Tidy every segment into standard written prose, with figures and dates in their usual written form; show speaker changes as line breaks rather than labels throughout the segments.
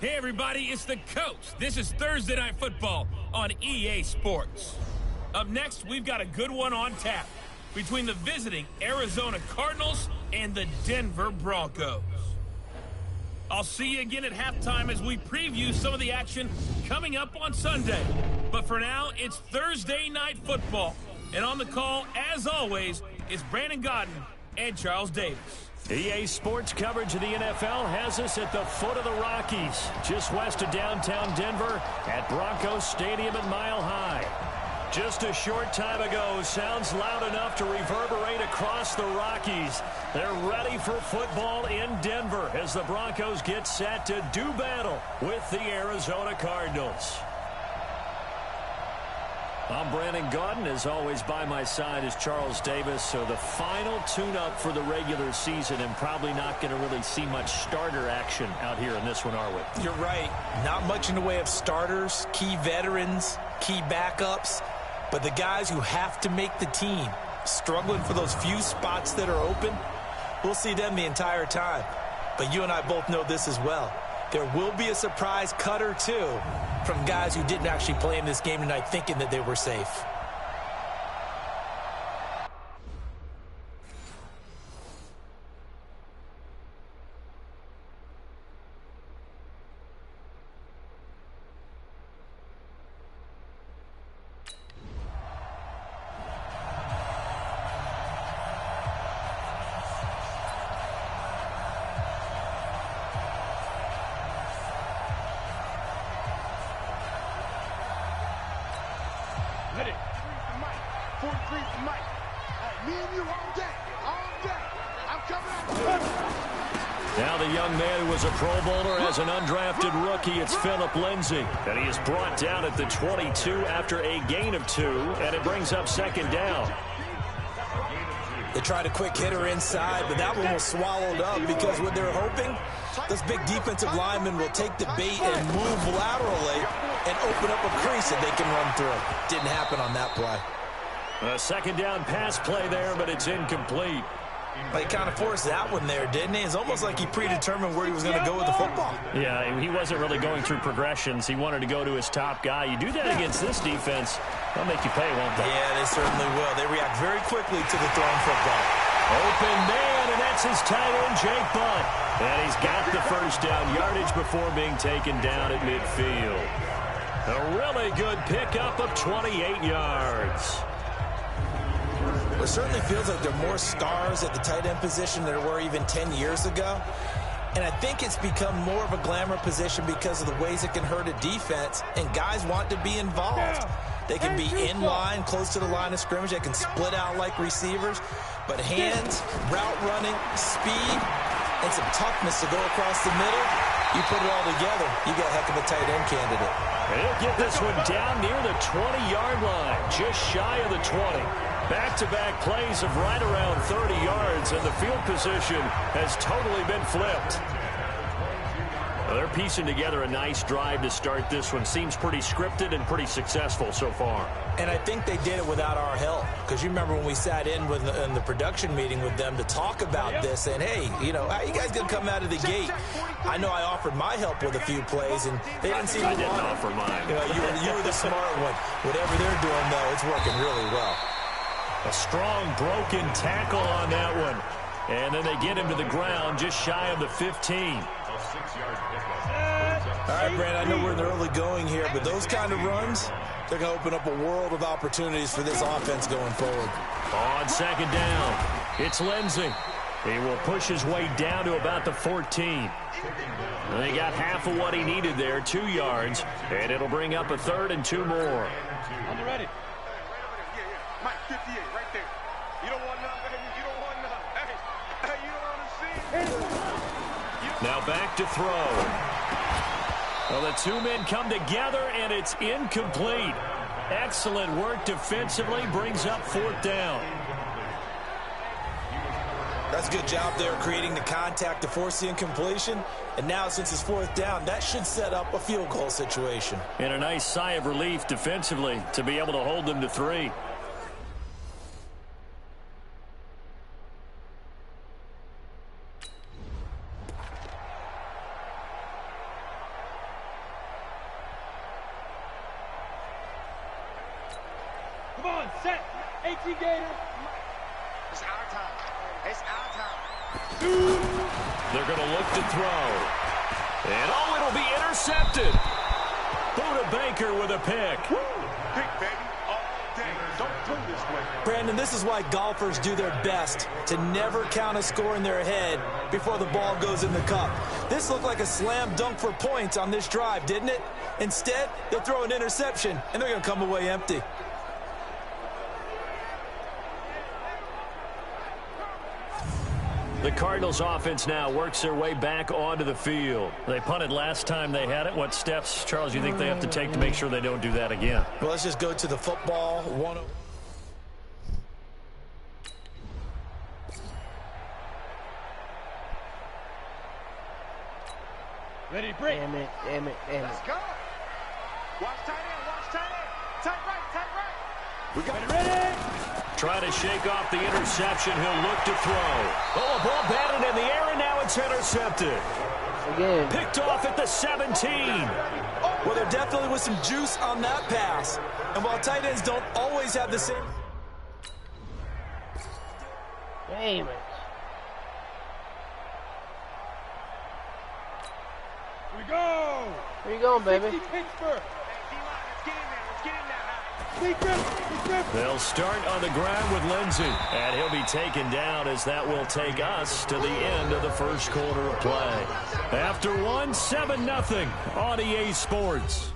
Hey everybody, it's the coach. This is Thursday Night Football on EA Sports. Up next, we've got a good one on tap between the visiting Arizona Cardinals and the Denver Broncos. I'll see you again at halftime as we preview some of the action coming up on Sunday. But for now, it's Thursday Night Football. And on the call, as always, is Brandon Godden and Charles Davis.
EA Sports coverage of the NFL has us at the foot of the Rockies, just west of downtown Denver at Broncos Stadium at Mile High. Just a short time ago, sounds loud enough to reverberate across the Rockies. They're ready for football in Denver as the Broncos get set to do battle with the Arizona Cardinals. I'm Brandon Godden. As always, by my side is Charles Davis. So the final tune-up for the regular season, and probably not going to really see much starter action out here in this one, are we?
You're right. Not much in the way of starters, key veterans, key backups, but the guys who have to make the team, struggling for those few spots that are open, we'll see them the entire time. But you and I both know this as well. There will be a surprise cut or two from guys who didn't actually play in this game tonight thinking that they were safe.
Now the young man who was a Pro Bowler as an undrafted rookie, it's Phillip Lindsay. And he is brought down at the 22 after a gain of 2, and it brings up second down.
They tried a quick hitter inside, but that one was swallowed up because what they're hoping, those big defensive linemen will take the bait and move laterally and open up a crease that they can run through. Didn't happen on that play.
A second down pass play there, but it's incomplete.
He kind of forced that one there, didn't he? It's almost like he predetermined where he was going to go with the football.
Yeah, he wasn't really going through progressions. He wanted to go to his top guy. You do that against this defense, they'll make you pay, won't they?
Yeah, they certainly will. They react very quickly to the thrown football.
Open man, and that's his tight end, Jake Butt. And he's got the first down yardage before being taken down at midfield. A really good pickup of 28 yards.
It certainly feels like there are more stars at the tight end position than there were even 10 years ago. And I think it's become more of a glamour position because of the ways it can hurt a defense, and guys want to be involved. They can be in line, close to the line of scrimmage. They can split out like receivers. But hands, route running, speed, and some toughness to go across the middle, you put it all together, you got a heck of a tight end candidate.
And he'll get this one down near the 20-yard line, just shy of the 20. Back-to-back plays of right around 30 yards, and the field position has totally been flipped. Well, they're piecing together a nice drive to start this one. Seems pretty scripted and pretty successful so far.
And I think they did it without our help. Because you remember when we sat in the production meeting with them to talk about this, and hey, you know, how you guys going to come out of the gate? I know I offered my help with a few plays, and they didn't seem to want it.
I didn't offer mine.
You know, you were the smart one. Whatever they're doing, though, it's working really well.
A strong broken tackle on that one. And then they get him to the ground just shy of the 15.
All right, Brandon, I know we're in the early going here, but those kind of runs, they're going to open up a world of opportunities for this offense going forward.
On second down, it's Lindsay. He will push his way down to about the 14. And they got half of what he needed there, 2 yards, and it'll bring up a 3rd and 2 more.
On the ready. Mike, 58, right there. You don't want none, baby. You don't want none. Hey, you don't want to see.
Now back to throw. Well, the two men come together, and it's incomplete. Excellent work defensively, brings up 4th down.
That's a good job there creating the contact to force the incompletion. And now, since it's 4th down, that should set up a field goal situation.
And a nice sigh of relief defensively to be able to hold them to 3.
Set. 18 Gator. It's our time. It's our time.
They're going to look to throw. And, oh, it'll be intercepted. Buda Baker with a pick.
Pick, baby. All day. Don't do this way.
Brandon, this is why golfers do their best to never count a score in their head before the ball goes in the cup. This looked like a slam dunk for points on this drive, didn't it? Instead, they'll throw an interception, and they're going to come away empty.
The Cardinals offense now works their way back onto the field. They punted last time they had it. What steps, Charles, you think they have to take to make sure they don't do that again?
Well, let's just go to the football.
Ready, break.
Damn it.
Let's go. Watch tight end. Watch tight end. Tight right. Tight right.
We got
it ready.
Trying to shake off the interception. He'll look to throw. Oh, a ball batted in the air, and now it's intercepted.
Again.
Picked off at the 17.
Well, there definitely was some juice on that pass. And while tight ends don't always have the same...
Damn it.
Here we go.
Where you going, baby?
Pittsburgh. Let's get in there. Let's get in there.
They'll start on the ground with Lindsey, and he'll be taken down as that will take us to the end of the first quarter of play. After one, 7-0 on EA Sports.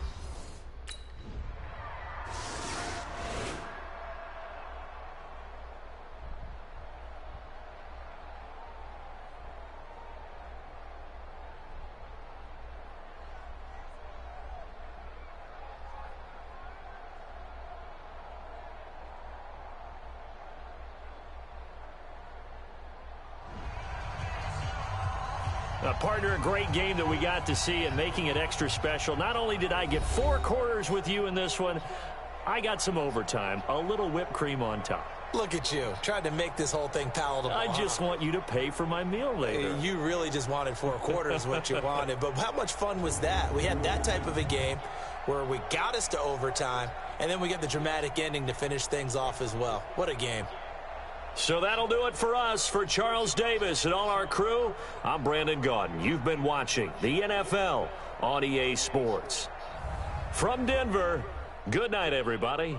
Partner, a great game that we got to see and making it extra special. Not only did I get 4 quarters with you in this one, I got some overtime, a little whipped cream on top.
Look at you, trying to make this whole thing palatable.
I just want you to pay for my meal later.
You really just wanted 4 quarters what you wanted, but how much fun was that? We had that type of a game where we got us to overtime, and then we get the dramatic ending to finish things off as well. What a game.
So that'll do it for us. For Charles Davis and all our crew, I'm Brandon Gaudin. You've been watching the NFL on EA Sports. From Denver, good night, everybody.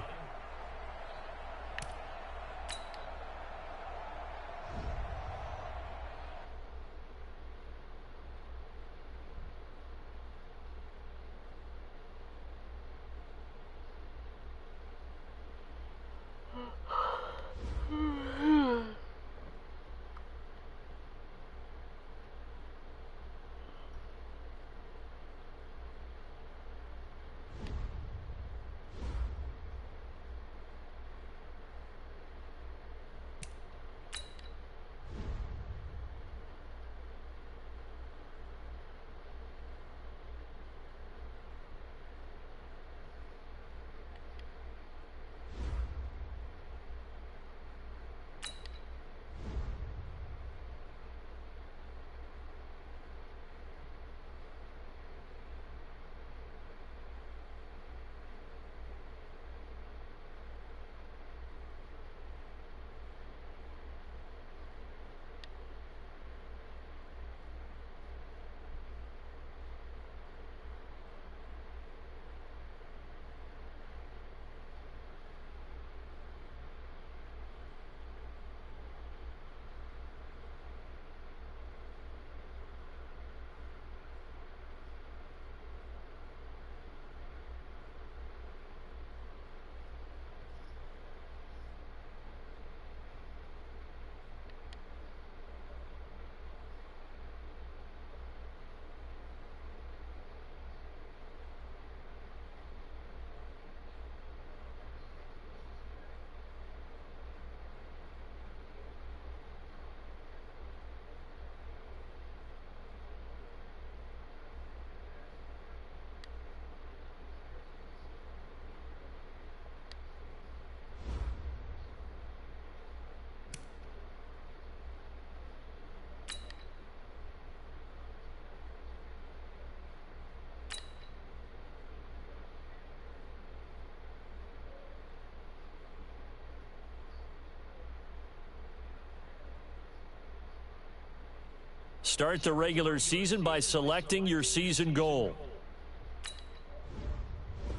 Start the regular season by selecting your season goal.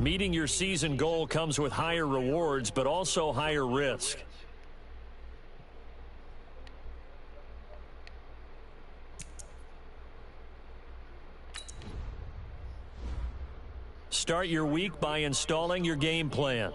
Meeting your season goal comes with higher rewards, but also higher risk. Start your week by installing your game plan.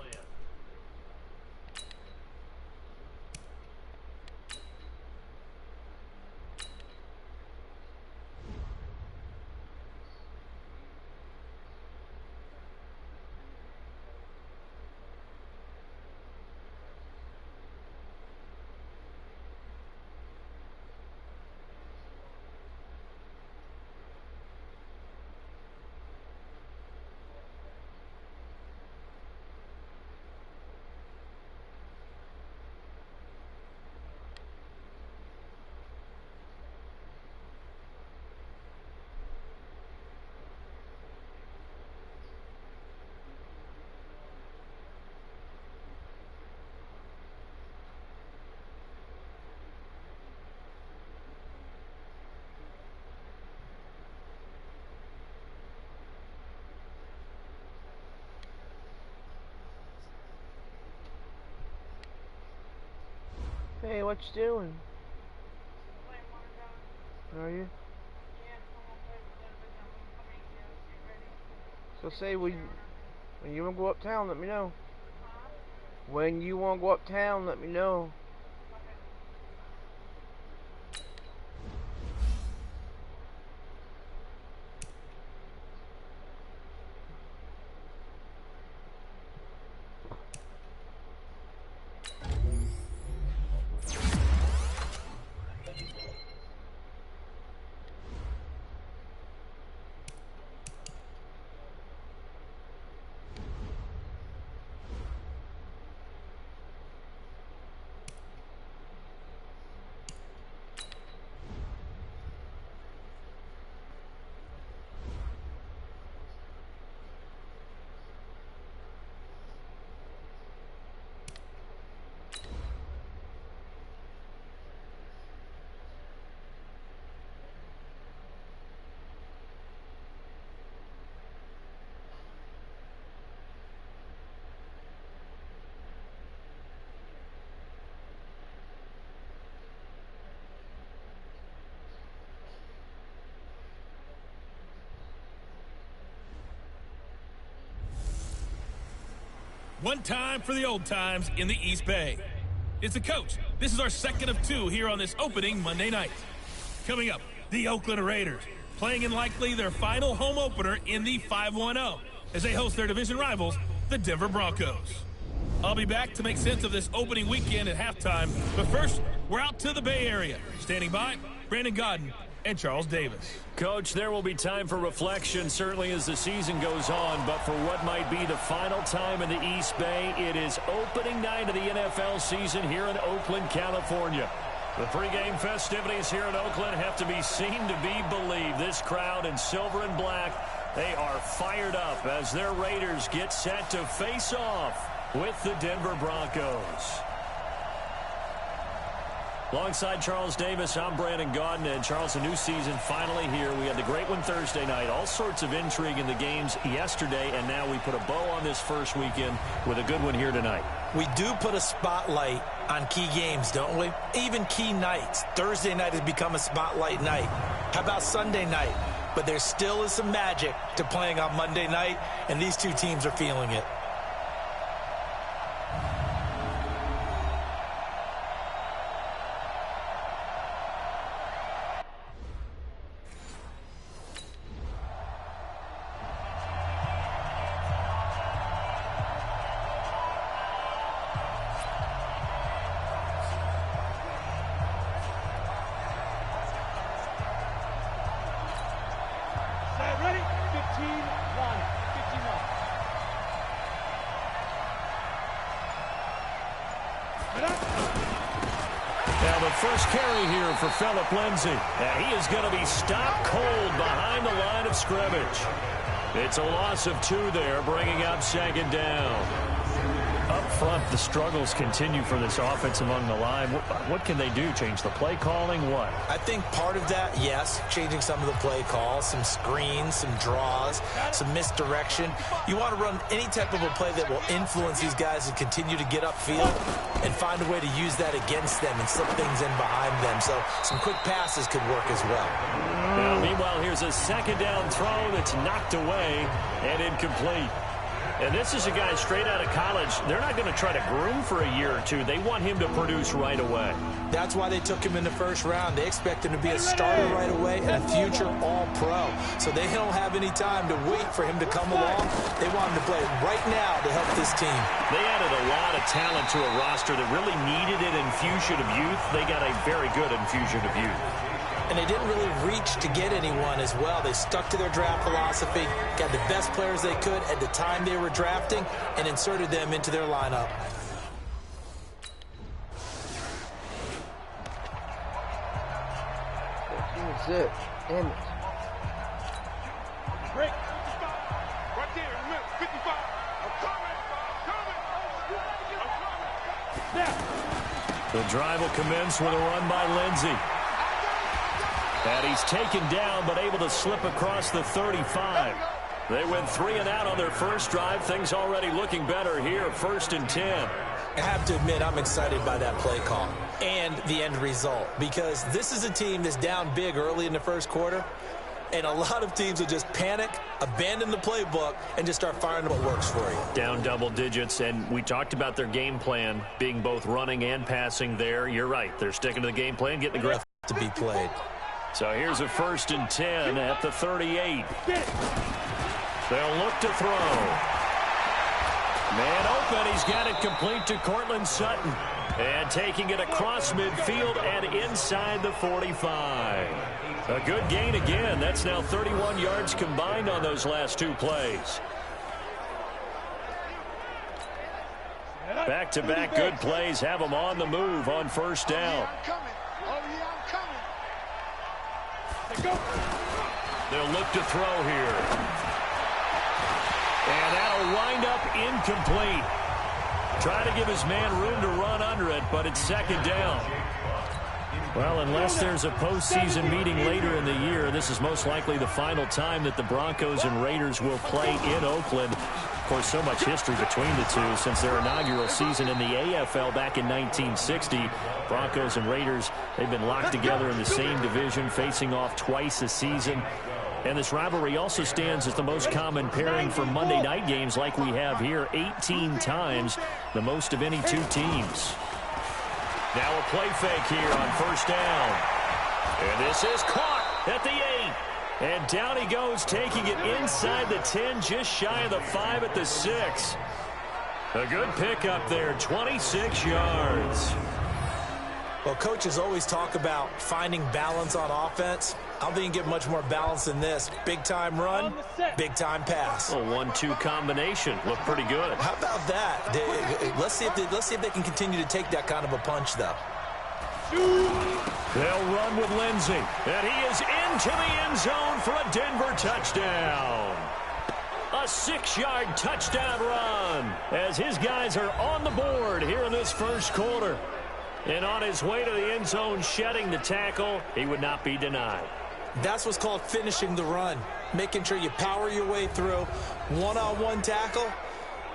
Hey, what you doing? Are you? So say when you want to go uptown, let me know. When you want to go uptown, let me know.
One time for the old times in the East Bay. It's the coach. This is our second of two here on this opening Monday night. Coming up, the Oakland Raiders, playing in likely their final home opener in the 5-1-0 as they host their division rivals, the Denver Broncos. I'll be back to make sense of this opening weekend at halftime, but first, we're out to the Bay Area. Standing by, Brandon Godden and Charles Davis.
Coach, there will be time for reflection certainly as the season goes on, but for what might be the final time in the East Bay, it is opening night of the NFL season here in Oakland, California. The pregame festivities here in Oakland have to be seen to be believed. This crowd in silver and black, they are fired up as their Raiders get set to face off with the Denver Broncos. Alongside Charles Davis, I'm Brandon Godden. And Charles, a new season finally here. We had the great one Thursday night. All sorts of intrigue in the games yesterday, and now we put a bow on this first weekend with a good one here tonight.
We do put a spotlight on key games, don't we? Even key nights. Thursday night has become a spotlight night. How about Sunday night? But there still is some magic to playing on Monday night, and these two teams are feeling it.
First carry here for Phillip Lindsay. And he is going to be stopped cold behind the line of scrimmage. It's a loss of 2 there, bringing up second down. Up front, the struggles continue for this offense among the line. What can they do? Change the play calling? What?
I think part of that, yes, changing some of the play calls, some screens, some draws, some misdirection. You want to run any type of a play that will influence these guys and continue to get upfield and find a way to use that against them and slip things in behind them. So some quick passes could work as well.
Now, meanwhile, here's a second down throw that's knocked away and incomplete. And this is a guy straight out of college. They're not going to try to groom for a year or two. They want him to produce right away.
That's why they took him in the first round. They expect him to be a starter right away and a future all-pro. So they don't have any time to wait for him to come along. They want him to play right now to help this team.
They added a lot of talent to a roster that really needed an infusion of youth. They got a very good infusion of youth.
And they didn't really reach to get anyone as well. They stuck to their draft philosophy, got the best players they could at the time they were drafting, and inserted them into their lineup.
That's it. Damn it.
Break. Right there, remember, 55. I'm coming.
The drive will commence with a run by Lindsey. And he's taken down, but able to slip across the 35. They went 3 and out on their first drive. Things already looking better here, 1st and 10.
I have to admit, I'm excited by that play call and the end result, because this is a team that's down big early in the first quarter, and a lot of teams will just panic, abandon the playbook, and just start firing what works for you.
Down double digits, and we talked about their game plan being both running and passing there. You're right. They're sticking to the game plan, getting the grip
to be played.
So here's a 1st and 10 at the 38. They'll look to throw. Man open. He's got it complete to Cortland Sutton. And taking it across midfield and inside the 45. A good gain again. That's now 31 yards combined on those last 2 plays. Back-to-back good plays have them on the move on 1st down. They'll look to throw here. And that'll wind up incomplete. Try to give his man room to run under it, but it's 2nd down. Well, unless there's a postseason meeting later in the year, this is most likely the final time that the Broncos and Raiders will play in Oakland. Of course, so much history between the two since their inaugural season in the AFL back in 1960. Broncos and Raiders, they've been locked together in the same division, facing off twice a season. And this rivalry also stands as the most common pairing for Monday night games like we have here, 18 times, the most of any 2 teams. Now a play fake here on 1st down. And this is caught at the 8. And down he goes, taking it inside the 10, just shy of the 5 at the 6. A good pickup there, 26 yards.
Well, coaches always talk about finding balance on offense. I don't think you can get much more balance than this. Big-time run, big-time pass.
A 1-2 combination. Looked pretty good.
How about that? Let's see if they can continue to take that kind of a punch, though.
They'll run with Lindsey. And he is into the end zone for a Denver touchdown. A 6-yard touchdown run as his guys are on the board here in this first quarter. And on his way to the end zone, shedding the tackle, he would not be denied.
That's what's called finishing the run. Making sure you power your way through. One-on-one tackle.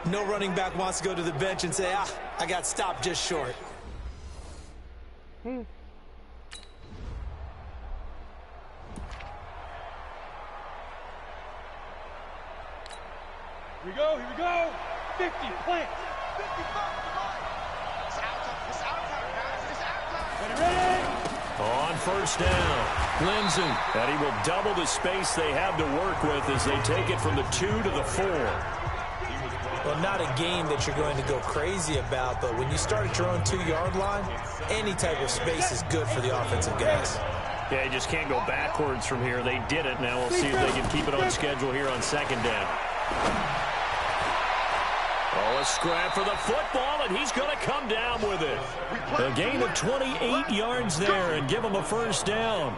No running back wants to go to the bench and say, I got stopped just short.
Here
we go, 50, plant. 55, it's outside, guys, it's outside. Ready?
On 1st down, Lindsey. And he will double the space they have to work with as they take it from the 2 to the 4.
Well, not a game that you're going to go crazy about, but when you start at your own 2-yard line, any type of space is good for the offensive guys.
Yeah, you just can't go backwards from here. They did it. Now we'll see if they can keep it on schedule here on 2nd down. Oh, a scrap for the football, and he's going to come down with it. A gain of 28 yards there and give him a 1st down.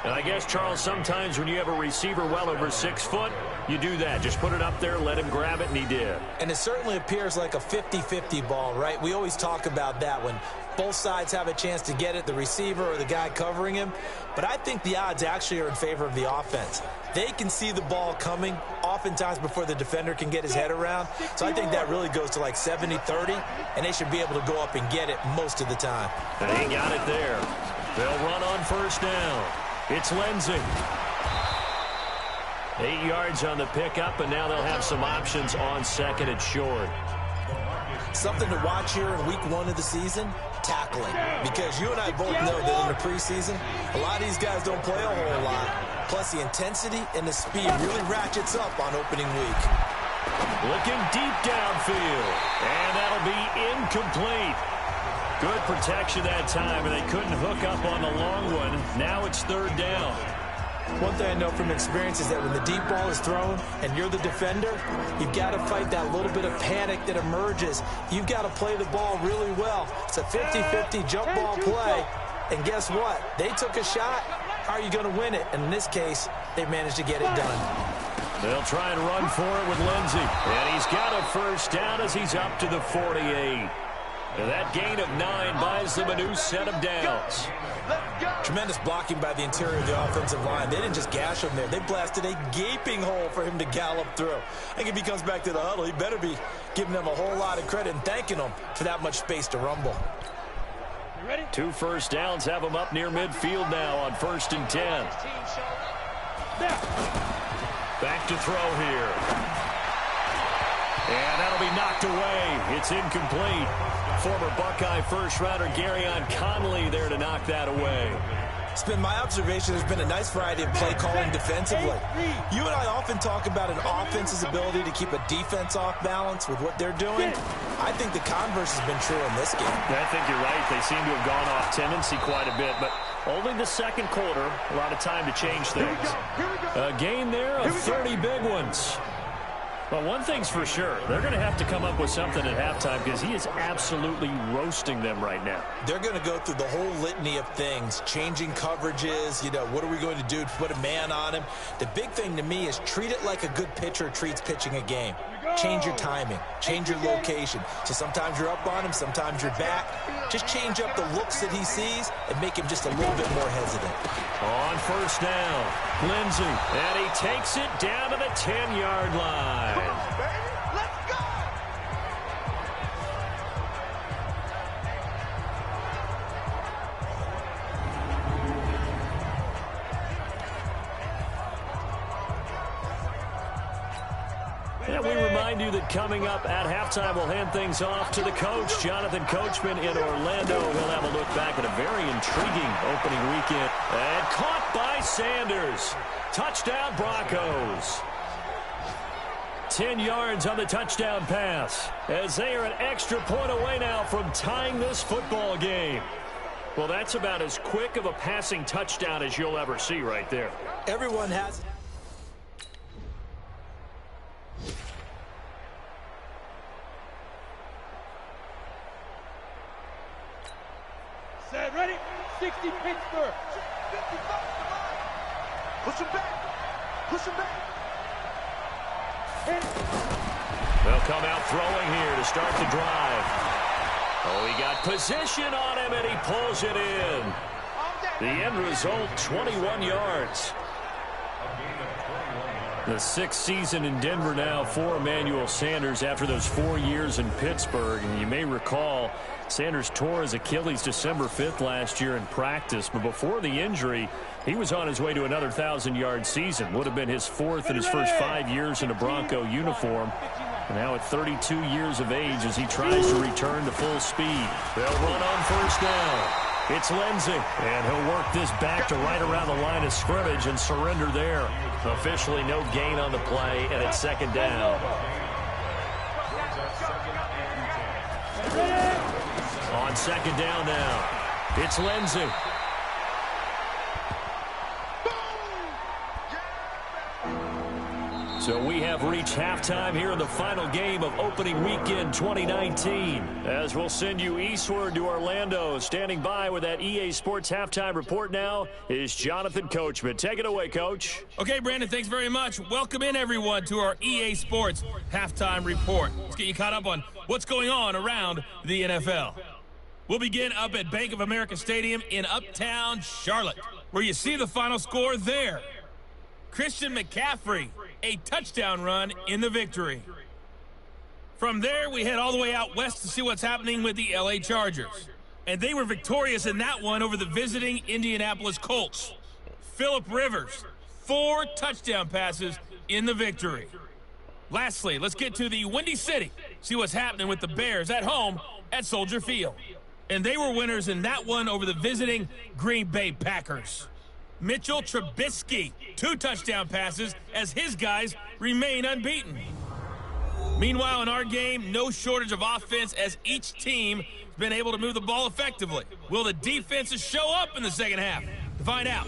And I guess, Charles, sometimes when you have a receiver well over 6 foot, you do that. Just put it up there, let him grab it, and he did.
And it certainly appears like a 50-50 ball, right? We always talk about that when both sides have a chance to get it, the receiver or the guy covering him. But I think the odds actually are in favor of the offense. They can see the ball coming oftentimes before the defender can get his head around. So I think that really goes to like 70-30, and they should be able to go up and get it most of the time.
And he got it there. They'll run on first down. It's Lindsey. 8 yards on the pickup, and now they'll have some options on second and short.
Something to watch here in week 1 of the season, tackling. Because you and I both know that in the preseason, a lot of these guys don't play a whole lot. Plus, the intensity and the speed really ratchets up on opening week.
Looking deep downfield, and that'll be incomplete. Good protection that time, and they couldn't hook up on the long one. Now it's third down.
One thing I know from experience is that when the deep ball is thrown and you're the defender, you've got to fight that little bit of panic that emerges. You've got to play the ball really well. It's a 50-50 jump ball play, and guess what? They took a shot. How are you going to win it? And in this case, they managed to get it done.
They'll try and run for it with Lindsey, and he's got a first down as he's up to the 48. And that gain of 9 buys them a new set of downs.
Tremendous blocking by the interior of the offensive line. They didn't just gash him there. They blasted a gaping hole for him to gallop through. I think if he comes back to the huddle, he better be giving them a whole lot of credit and thanking them for that much space to rumble.
You ready? 2 first downs have them up near midfield now on 1st and 10. Back to throw here. And that'll be knocked away. It's incomplete. Former Buckeye first-rounder Garyon Conley there to knock that away.
It's been my observation there's been a nice variety of play calling defensively. You and I often talk about an offense's ability to keep a defense off balance with what they're doing. I think the converse has been true in this game.
I think you're right. They seem to have gone off tendency quite a bit, but only the second quarter, a lot of time to change things. A gain there of 30 big ones. But one thing's for sure, they're going to have to come up with something at halftime because he is absolutely roasting them right now.
They're going to go through the whole litany of things, changing coverages, what are we going to do to put a man on him? The big thing to me is treat it like a good pitcher treats pitching a game. Change your timing, change your location. So sometimes you're up on him, sometimes you're back. Just change up the looks that he sees and make him just a little bit more hesitant.
On first down, Lindsey, and he takes it down to the 10-yard line.
Come on, baby. Let's go.
And we remind you that coming up at halftime, we'll hand things off to the coach, Jonathan Coachman in Orlando. He'll have a look back at a very intriguing opening weekend. And caught by Sanders. Touchdown, Broncos. 10 yards on the touchdown pass, as they are an extra point away now from tying this football game. Well, that's about as quick of a passing touchdown as you'll ever see right there.
Everyone has...
Set, ready? 60 Pittsburgh.
55. Push him back. Push him back.
They'll come out throwing here to start the drive. Oh, he got position on him, and he pulls it in. The end result, 21 yards. The 6th season in Denver now for Emmanuel Sanders after those 4 years in Pittsburgh. And you may recall Sanders tore his Achilles December 5th last year in practice. But before the injury, he was on his way to another 1,000-yard season. Would have been his 4th in his first 5 years in a Bronco uniform. And now at 32 years of age as he tries to return to full speed. They'll run on first down. It's Lindsey, and he'll work this back to right around the line of scrimmage and surrender there. Officially no gain on the play, and it's second down. On second down now, it's Lindsey. So we have reached halftime here in the final game of opening weekend 2019. As we'll send you eastward to Orlando. Standing by with that EA Sports halftime report now is Jonathan Coachman. Take it away, Coach.
Okay, Brandon, thanks very much. Welcome in, everyone, to our EA Sports halftime report. Let's get you caught up on what's going on around the NFL. We'll begin up at Bank of America Stadium in Uptown Charlotte, where you see the final score there. Christian McCaffrey, a touchdown run in the victory. From there, we head all the way out west to see what's happening with the LA Chargers. And they were victorious in that one over the visiting Indianapolis Colts. Phillip Rivers, 4 touchdown passes in the victory. Lastly, let's get to the Windy City, see what's happening with the Bears at home at Soldier Field. And they were winners in that one over the visiting Green Bay Packers. Mitchell Trubisky, 2 touchdown passes as his guys remain unbeaten. Meanwhile, in our game, no shortage of offense as each team has been able to move the ball effectively. Will the defenses show up in the second half? To find out.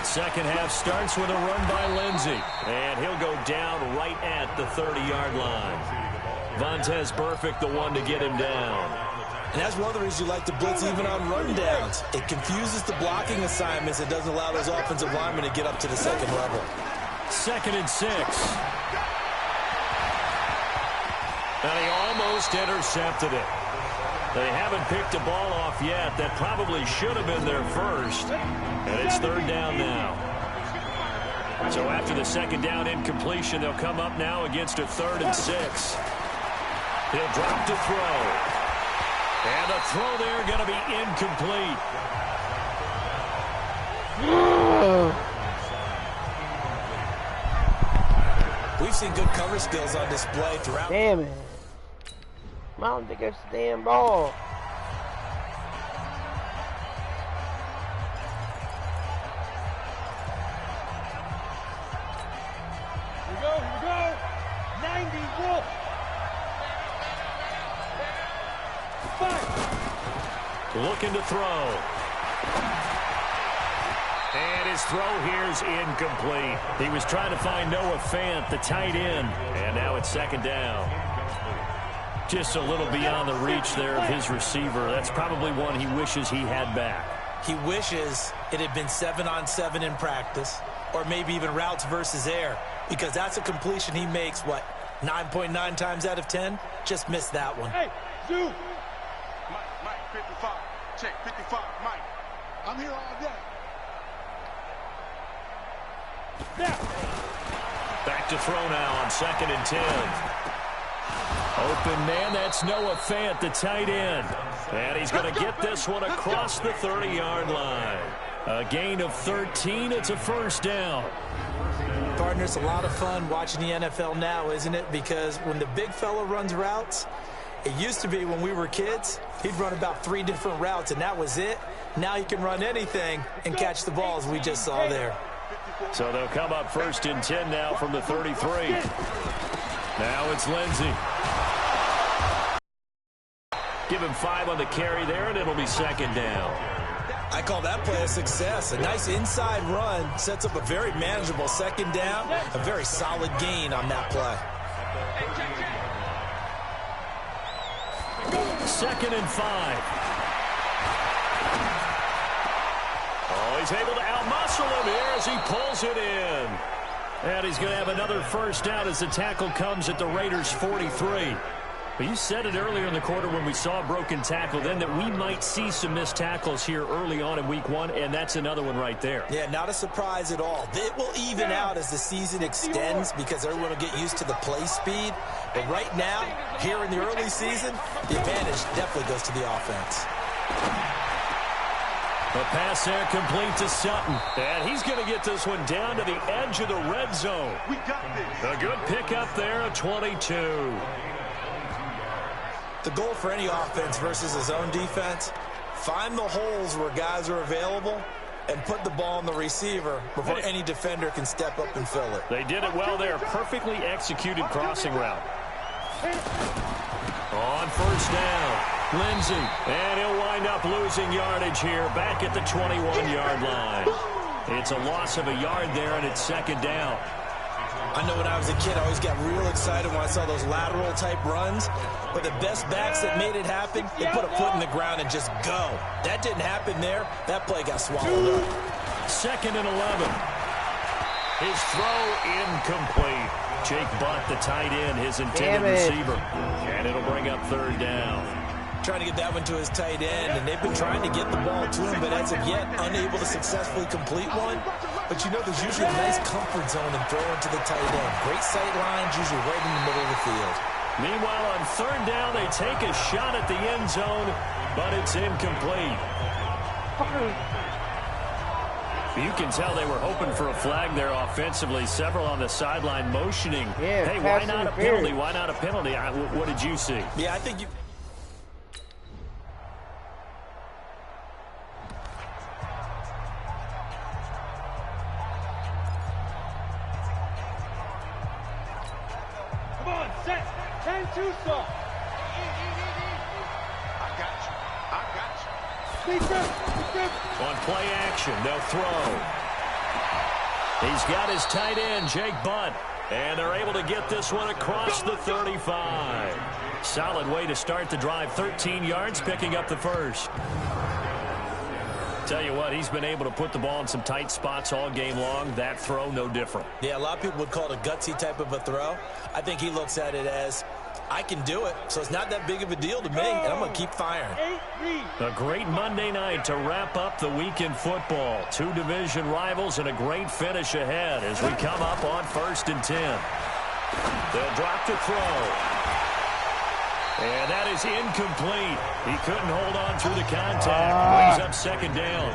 Second half starts with a run by Lindsey, and he'll go down right at the 30-yard line. Vontaze Burfict, the one to get him down.
And that's one of the reasons you like to blitz even on run downs. It confuses the blocking assignments. It doesn't allow those offensive linemen to get up to the second level.
2nd and 6. And he almost intercepted it. They haven't picked a ball off yet. That probably should have been their first. And it's 3rd down now. So after the 2nd down incompletion, they'll come up now against a 3rd and 6. He'll drop to throw. And the throw there going to be incomplete.
We've seen good cover skills on display throughout.
Damn it. Mom, take us the damn ball.
Here we go. 90 Wolf. 5.
Looking to throw. And his throw here's incomplete. He was trying to find Noah Fant, the tight end. And now it's 2nd down. Just a little beyond the reach there of his receiver. That's probably one he wishes he had back.
He wishes it had been 7-on-7 in practice, or maybe even routes versus air, because that's a completion he makes, what, 9.9 times out of 10? Just missed that one.
Hey, Zoo.
Mike, 55. Check, 55, Mike. I'm here all day.
Now.
Back to throw now on 2nd and 10. Open man, that's Noah Fant, the tight end. And he's going to get this one across the 30-yard line. A gain of 13, it's a 1st down.
Partner, it's a lot of fun watching the NFL now, isn't it? Because when the big fella runs routes, it used to be when we were kids, he'd run about 3 different routes, and that was it. Now he can run anything and catch the balls we just saw there.
So they'll come up 1st and 10 now from the 33. Now it's Lindsey. Give him 5 on the carry there, and it'll be 2nd down.
I call that play a success. A nice inside run sets up a very manageable 2nd down. A very solid gain on that play.
2nd and 5. Oh, he's able to outmuscle him here as he pulls it in. And he's going to have another 1st down as the tackle comes at the Raiders' 43. But you said it earlier in the quarter when we saw a broken tackle then that we might see some missed tackles here early on in week 1, and that's another one right there.
Yeah, not a surprise at all. It will even out as the season extends because everyone will get used to the play speed. But right now, here in the early season, the advantage definitely goes to the offense.
The pass there complete to Sutton. And he's going to get this one down to the edge of the red zone.
We got this.
A good pickup there, a 22.
The goal for any offense versus a zone defense, find the holes where guys are available and put the ball on the receiver before any defender can step up and fill it.
They did it well there. Perfectly executed crossing route. On first down, Lindsey. And he'll wind up losing yardage here back at the 21-yard line. It's a loss of a yard there, and it's second down.
I know when I was a kid, I always got real excited when I saw those lateral-type runs. But the best backs that made it happen, they put a foot in the ground and just go. That didn't happen there. That play got swallowed up.
Second and 11. His throw incomplete. Jake Butt, the tight end, his intended receiver. And it'll bring up third down.
Trying to get that one to his tight end, and they've been trying to get the ball to him, but as of yet, unable to successfully complete one. But you know, there's usually a nice comfort zone in throwing to the tight end. Great sight lines, usually right in the middle of the field.
Meanwhile, on third down, they take a shot at the end zone, but it's incomplete. You can tell they were hoping for a flag there offensively. Several on the sideline motioning.
Yeah,
hey, why not a penalty? Why not a penalty? What did you see?
Yeah, I think you...
Come on, set. 10-2, sir.
I got you. I got you.
Defense.
On play action, they'll throw. He's got his tight end, Jake Butt. And they're able to get this one across the 35. Solid way to start the drive. 13 yards, picking up the first. Tell you what, he's been able to put the ball in some tight spots all game long. That throw, no different.
Yeah, a lot of people would call it a gutsy type of a throw. I think he looks at it as, I can do it, so it's not that big of a deal to me, and I'm going to keep firing.
A great Monday night to wrap up the week in football. Two division rivals and a great finish ahead as we come up on 1st and 10. They'll drop to throw. And that is incomplete. He couldn't hold on through the contact. Brings up second down.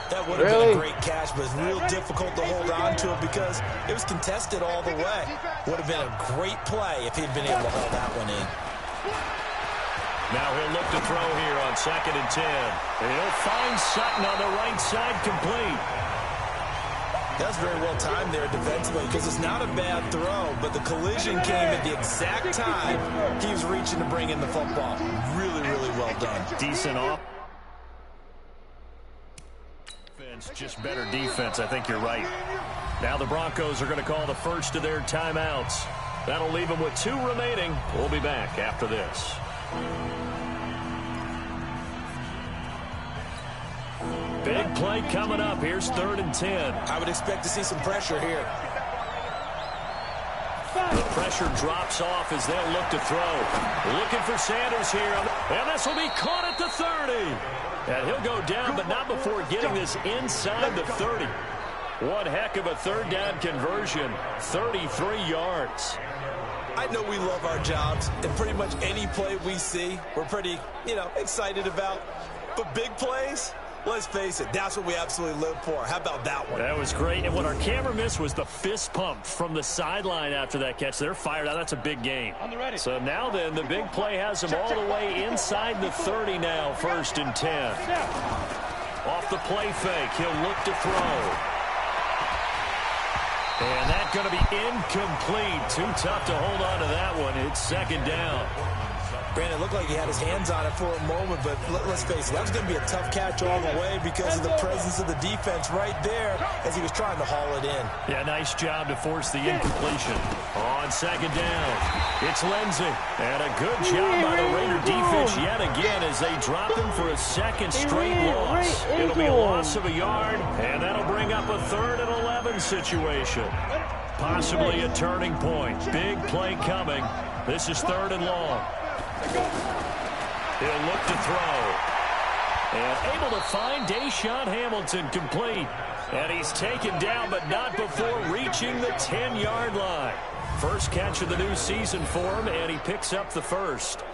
That would have been a great catch, but it's real difficult to hold on to it because it was contested all the way. Would have been a great play if he'd been able to hold that one in.
Now he'll look to throw here on 2nd and 10. And he'll find Sutton on the right side, complete.
That's very well timed there defensively because it's not a bad throw, but the collision came at the exact time he was reaching to bring in the football. Really, really well done.
Decent off. Just better defense. I think you're right. Now the Broncos are going to call the first of their timeouts. That'll leave them with 2 remaining. We'll be back after this. Big play coming up. Here's 3rd and 10.
I would expect to see some pressure here.
The pressure drops off as they'll look to throw. Looking for Sanders here. And this will be caught at the 30. And he'll go down, but not before getting this inside the 30. One heck of a third down conversion. 33 yards.
I know we love our jobs, and pretty much any play we see, we're pretty, excited about. But big plays, let's face it, that's what we absolutely live for. How about that one?
That was great. And what our camera missed was the fist pump from the sideline after that catch. They're fired out. That's a big game. So now then, the big play has them all the way inside the 30 now, 1st and 10. Off the play fake, he'll look to throw. And that's going to be incomplete. Too tough to hold on to that one. It's 2nd down.
Brandon, it looked like he had his hands on it for a moment, but let's face it, that was going to be a tough catch all the way because of the presence of the defense right there as he was trying to haul it in.
Yeah, nice job to force the incompletion. On 2nd down, it's Lindsey. And a good job by the Raider defense yet again as they drop him for a 2nd straight loss. It'll be a loss of a yard, and that'll bring up a 3rd and 11 situation. Possibly a turning point. Big play coming. This is 3rd and long. He'll look to throw. And able to find Deshaun Hamilton complete. And he's taken down, but not before reaching the 10-yard line. First catch of the new season for him, and he picks up the first.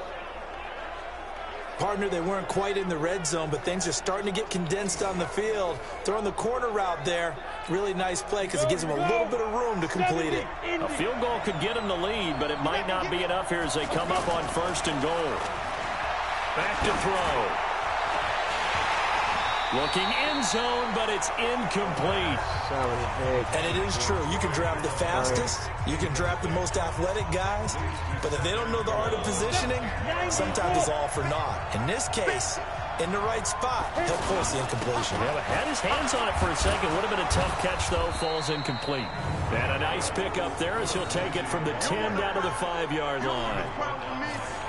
Partner, they weren't quite in the red zone, but things are starting to get condensed on the field. Throwing the corner route there, really nice play because it gives them a little bit of room to complete it.
A field goal could get them the lead, but it might not be enough here as they come up on 1st and goal. Back to throw. Looking end zone, but it's incomplete.
And it is true. You can draft the fastest. You can draft the most athletic guys. But if they don't know the art of positioning, sometimes it's all for naught. In this case, in the right spot, he'll force the incompletion.
Yeah, but had his hands on it for a second. Would have been a tough catch, though. Falls incomplete. And a nice pick up there as he'll take it from the 10 down to the 5-yard line.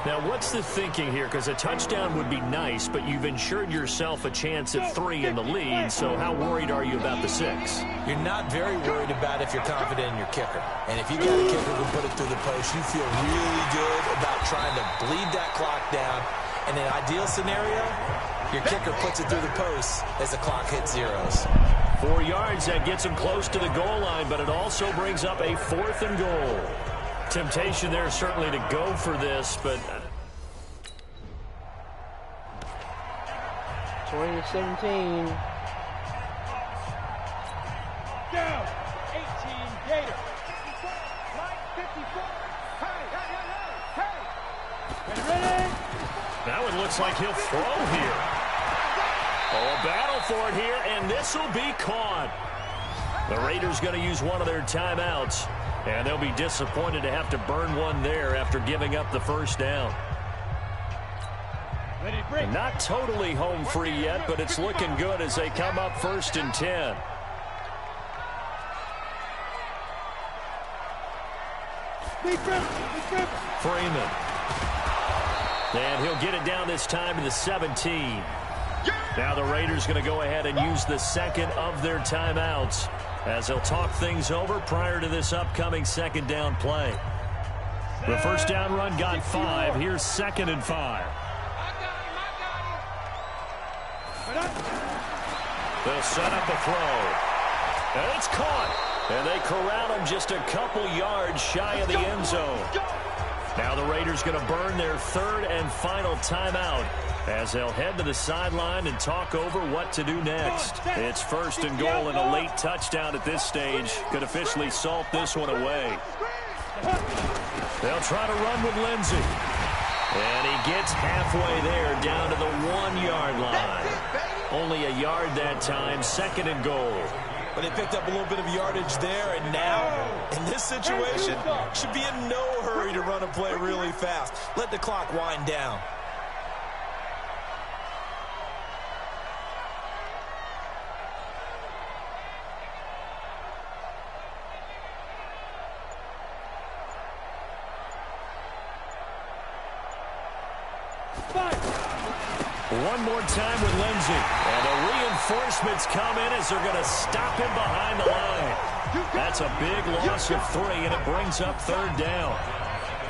Now, what's the thinking here? Because a touchdown would be nice, but you've ensured yourself a chance at 3 in the lead, so how worried are you about the 6?
You're not very worried about if you're confident in your kicker. And if you got a kicker who can put it through the post, you feel really good about trying to bleed that clock down. In an ideal scenario, your kicker puts it through the post as the clock hits zeros.
4 yards, that gets him close to the goal line, but it also brings up a 4th and goal. Temptation there certainly to go for this, but
2017.
Down. 18 Gator. 54. Ready?
now it looks like he'll throw here. Oh, a battle for it here, and this will be caught. The Raiders going to use one of their timeouts, and they'll be disappointed to have to burn one there after giving up the 1st down. Not totally home free yet, but it's looking good as they come up 1st and 10. Freeman. And he'll get it down this time to the 17. Now the Raiders going to go ahead and use the 2nd of their timeouts as they'll talk things over prior to this upcoming 2nd down play. The 1st down run got 5. Here's 2nd and 5. They'll set up a throw. And it's caught. And they corral him just a couple yards shy of the end zone. Now the Raiders going to burn their 3rd and final timeout as they'll head to the sideline and talk over what to do next. It's 1st and goal, and a late touchdown at this stage could officially salt this one away. They'll try to run with Lindsey. And he gets halfway there down to the 1-yard line. Only a yard that time, 2nd and goal.
But they picked up a little bit of yardage there, and now, in this situation, should be in no hurry to run a play really fast. Let the clock wind down.
One more time with Lindsey. And the reinforcements come in as they're going to stop him behind the line. That's a big loss of 3, and it brings up 3rd down.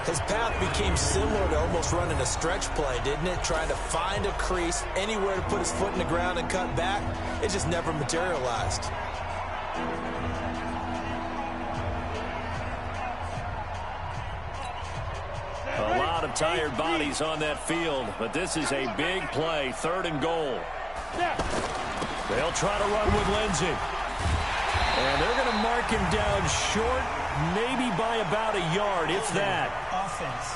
His path became similar to almost running a stretch play, didn't it? Trying to find a crease, anywhere to put his foot in the ground and cut back. It just never materialized.
A lot of tired bodies on that field, but this is a big play, 3rd and goal. They'll try to run with Lindsey. And they're going to mark him down short, maybe by about a yard, if that.
Offense.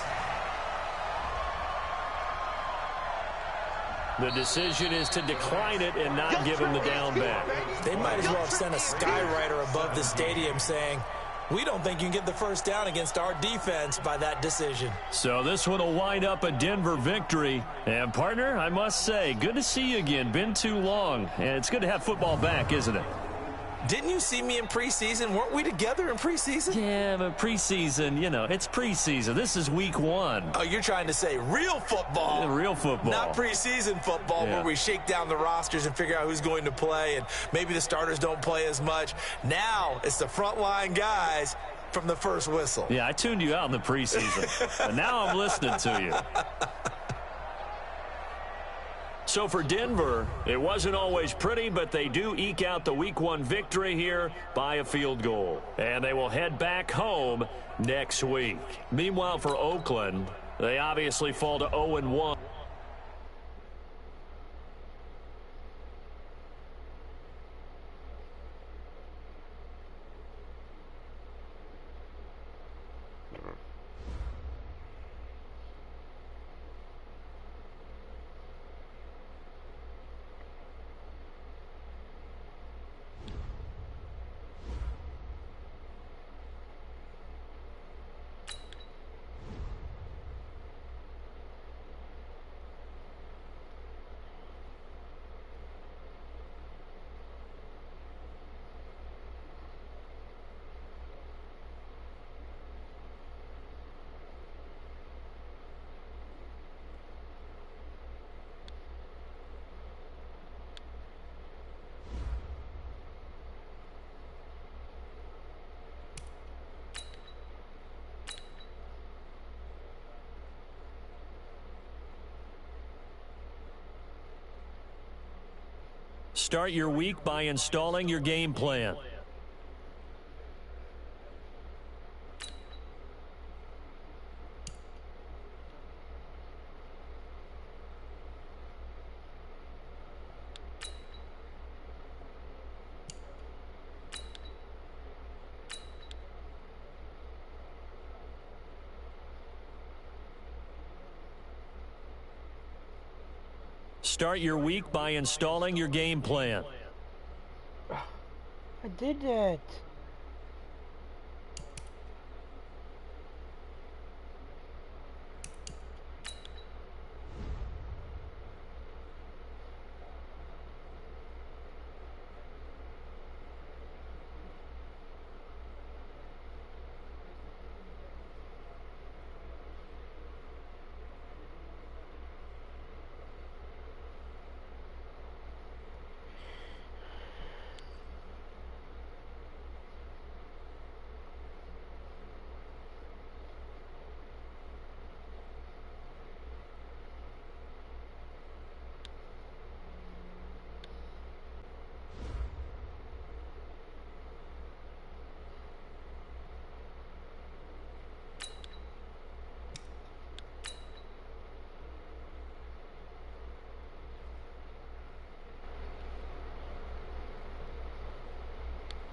The decision is to decline it and not give him the down back.
They might as well have sent a skywriter above the stadium saying, we don't think you can get the 1st down against our defense by that decision.
So this one will wind up a Denver victory. And, partner, I must say, good to see you again. Been too long. And it's good to have football back, isn't it?
Didn't you see me in preseason? Weren't we together in preseason?
Yeah, but preseason, you know, it's preseason. This is week 1.
Oh, you're trying to say real football.
Yeah, real football.
Not preseason football where we shake down the rosters and figure out who's going to play, and maybe the starters don't play as much. Now it's the frontline guys from the first whistle.
Yeah, I tuned you out in the preseason, and now I'm listening to you. So for Denver, it wasn't always pretty, but they do eke out the Week 1 victory here by a field goal. And they will head back home next week. Meanwhile, for Oakland, they obviously fall to 0-1. Start your week by installing your game plan. Start your week by installing your game plan.
I did that.